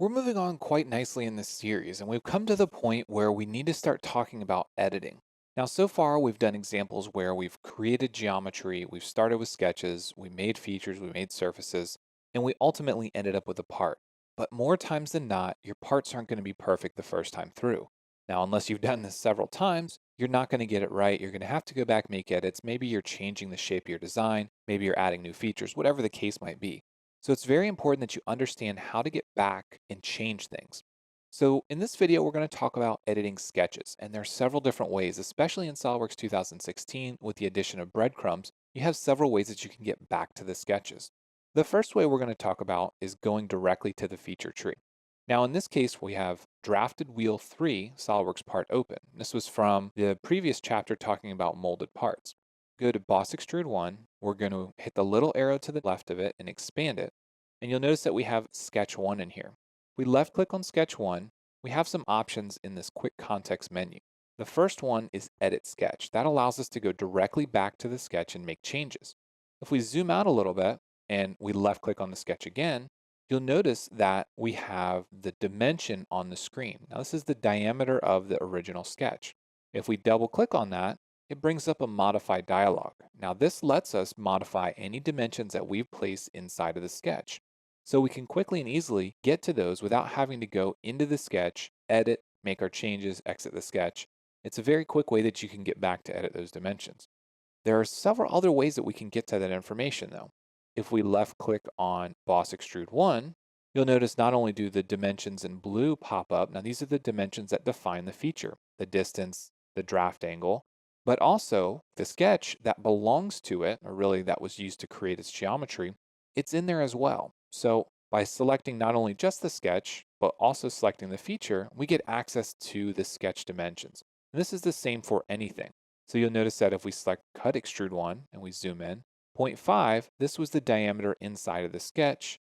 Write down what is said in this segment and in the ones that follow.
We're moving on quite nicely in this series, and we've come to the point where we need to start talking about editing. Now, so far, we've done examples where we've created geometry, we've started with sketches, we made features, we made surfaces, and we ultimately ended up with a part. But more times than not, your parts aren't going to be perfect the first time through. Now, unless you've done this several times, you're not going to get it right. You're going to have to go back, make edits. Maybe you're changing the shape of your design, maybe you're adding new features, whatever the case might be. So it's very important that you understand how to get back and change things. So in this video, we're going to talk about editing sketches, and there are several different ways, especially in SOLIDWORKS 2016 with the addition of breadcrumbs. You have several ways that you can get back to the sketches. The first way we're going to talk about is going directly to the feature tree. Now in this case, we have drafted wheel 3 SOLIDWORKS part open. This was from the previous chapter talking about molded parts. Go to Boss Extrude 1. We're going to hit the little arrow to the left of it and expand it. And you'll notice that we have Sketch 1 in here. If we left click on Sketch 1, we have some options in this quick context menu. The first one is Edit Sketch. That allows us to go directly back to the sketch and make changes. If we zoom out a little bit and we left click on the sketch again, you'll notice that we have the dimension on the screen. Now this is the diameter of the original sketch. If we double click on that, it brings up a modify dialog. Now this lets us modify any dimensions that we've placed inside of the sketch. So we can quickly and easily get to those without having to go into the sketch, edit, make our changes, exit the sketch. It's a very quick way that you can get back to edit those dimensions. There are several other ways that we can get to that information though. If we left click on Boss Extrude 1, you'll notice not only do the dimensions in blue pop up, now these are the dimensions that define the feature, the distance, the draft angle, but also the sketch that belongs to it, or really that was used to create its geometry, it's in there as well. So by selecting not only just the sketch, but also selecting the feature, we get access to the sketch dimensions. And this is the same for anything. So you'll notice that if we select Cut Extrude 1 and we zoom in, zero point 0.5, this was the diameter inside of the sketch.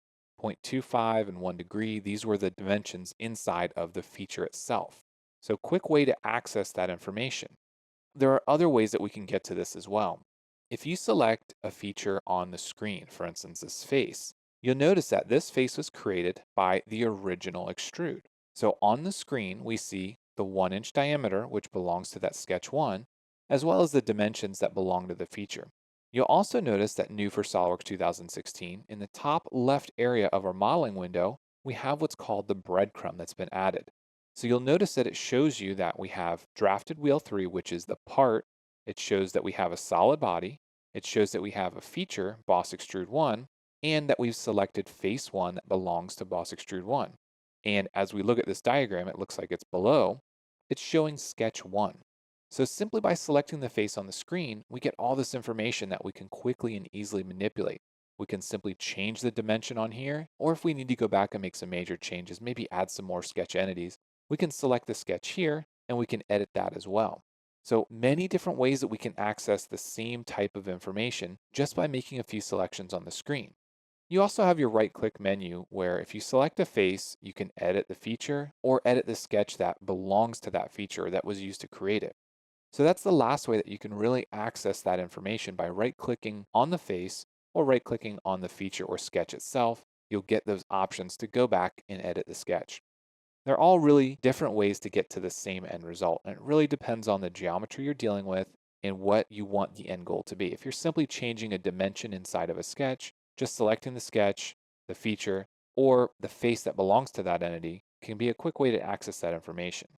0.25 and 1 degree, these were the dimensions inside of the feature itself. So quick way to access that information. There are other ways that we can get to this as well. If you select a feature on the screen, for instance, this face, you'll notice that this face was created by the original extrude. So on the screen, we see the 1-inch diameter, which belongs to that sketch 1, as well as the dimensions that belong to the feature. You'll also notice that new for SOLIDWORKS 2016, in the top left area of our modeling window, we have what's called the breadcrumb that's been added. So you'll notice that it shows you that we have drafted wheel 3, which is the part. It shows that we have a solid body. It shows that we have a feature, Boss Extrude 1, and that we've selected face 1 that belongs to Boss Extrude 1. And as we look at this diagram, it looks like it's below. It's showing sketch 1. So simply by selecting the face on the screen, we get all this information that we can quickly and easily manipulate. We can simply change the dimension on here, or if we need to go back and make some major changes, maybe add some more sketch entities, we can select the sketch here and we can edit that as well. So many different ways that we can access the same type of information just by making a few selections on the screen. You also have your right click menu where if you select a face, you can edit the feature or edit the sketch that belongs to that feature that was used to create it. So that's the last way that you can really access that information by right clicking on the face or right clicking on the feature or sketch itself. You'll get those options to go back and edit the sketch. They're all really different ways to get to the same end result, and it really depends on the geometry you're dealing with and what you want the end goal to be. If you're simply changing a dimension inside of a sketch, just selecting the sketch, the feature, or the face that belongs to that entity can be a quick way to access that information.